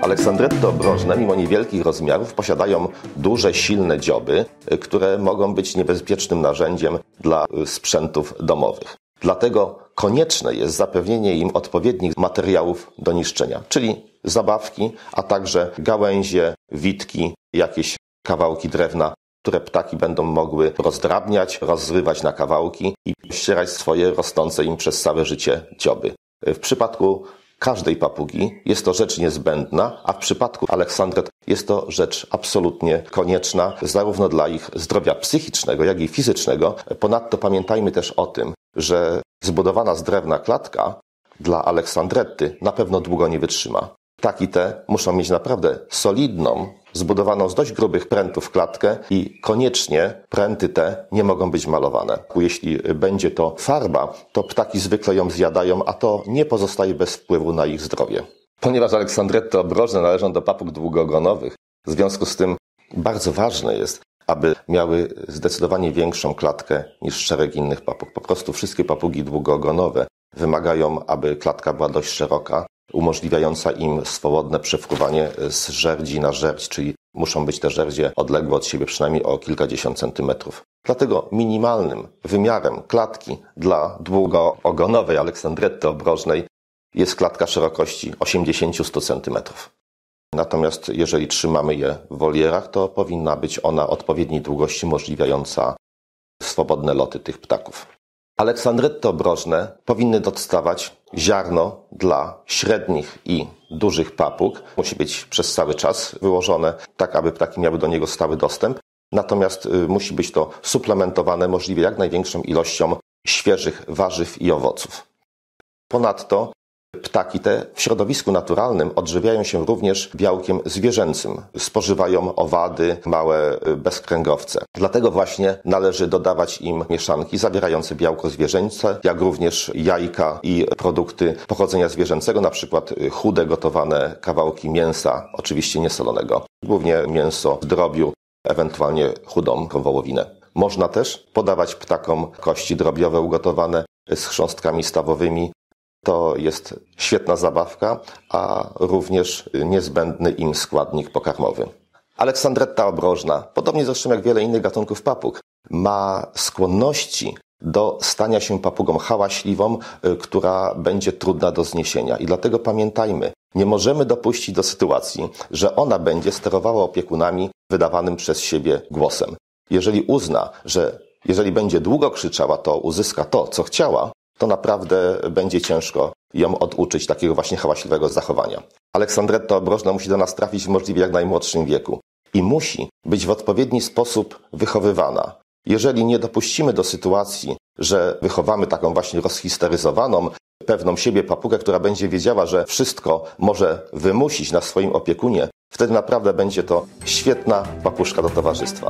Aleksandretty obrożne, mimo niewielkich rozmiarów, posiadają duże, silne dzioby, które mogą być niebezpiecznym narzędziem dla sprzętów domowych. Dlatego konieczne jest zapewnienie im odpowiednich materiałów do niszczenia, czyli zabawki, a także gałęzie, witki, jakieś kawałki drewna, które ptaki będą mogły rozdrabniać, rozrywać na kawałki i ścierać swoje rosnące im przez całe życie dzioby. W przypadku każdej papugi jest to rzecz niezbędna, a w przypadku aleksandret jest to rzecz absolutnie konieczna, zarówno dla ich zdrowia psychicznego, jak i fizycznego. Ponadto pamiętajmy też o tym, że zbudowana z drewna klatka dla aleksandretty na pewno długo nie wytrzyma. Ptaki te muszą mieć naprawdę solidną, zbudowaną z dość grubych prętów klatkę i koniecznie pręty te nie mogą być malowane. Jeśli będzie to farba, to ptaki zwykle ją zjadają, a to nie pozostaje bez wpływu na ich zdrowie. Ponieważ aleksandretty obrożne należą do papug długoogonowych, w związku z tym bardzo ważne jest, aby miały zdecydowanie większą klatkę niż szereg innych papug. Po prostu wszystkie papugi długoogonowe wymagają, aby klatka była dość szeroka, umożliwiająca im swobodne przepływanie z żerdzi na żerdź, czyli muszą być te żerdzie odległe od siebie przynajmniej o kilkadziesiąt centymetrów. Dlatego minimalnym wymiarem klatki dla długoogonowej aleksandretty obrożnej jest klatka szerokości 80-100 centymetrów. Natomiast jeżeli trzymamy je w wolierach, to powinna być ona odpowiedniej długości umożliwiająca swobodne loty tych ptaków. Aleksandretty obrożne powinny dostawać ziarno dla średnich i dużych papug. Musi być przez cały czas wyłożone, tak aby ptaki miały do niego stały dostęp. Natomiast musi być to suplementowane możliwie jak największą ilością świeżych warzyw i owoców. Ponadto ptaki te w środowisku naturalnym odżywiają się również białkiem zwierzęcym. Spożywają owady, małe bezkręgowce. Dlatego właśnie należy dodawać im mieszanki zawierające białko zwierzęce, jak również jajka i produkty pochodzenia zwierzęcego, na przykład chude gotowane kawałki mięsa, oczywiście niesolonego. Głównie mięso z drobiu, ewentualnie chudą wołowinę. Można też podawać ptakom kości drobiowe ugotowane z chrząstkami stawowymi. To jest świetna zabawka, a również niezbędny im składnik pokarmowy. Aleksandretta obrożna, podobnie zresztą jak wiele innych gatunków papug, ma skłonności do stania się papugą hałaśliwą, która będzie trudna do zniesienia. I dlatego pamiętajmy, nie możemy dopuścić do sytuacji, że ona będzie sterowała opiekunami wydawanym przez siebie głosem. Jeżeli uzna, że jeżeli będzie długo krzyczała, to uzyska to, co chciała, to naprawdę będzie ciężko ją oduczyć takiego właśnie hałaśliwego zachowania. Aleksandretta obrożna musi do nas trafić w możliwie jak najmłodszym wieku i musi być w odpowiedni sposób wychowywana. Jeżeli nie dopuścimy do sytuacji, że wychowamy taką właśnie rozhisteryzowaną, pewną siebie papugę, która będzie wiedziała, że wszystko może wymusić na swoim opiekunie, wtedy naprawdę będzie to świetna papuszka do towarzystwa.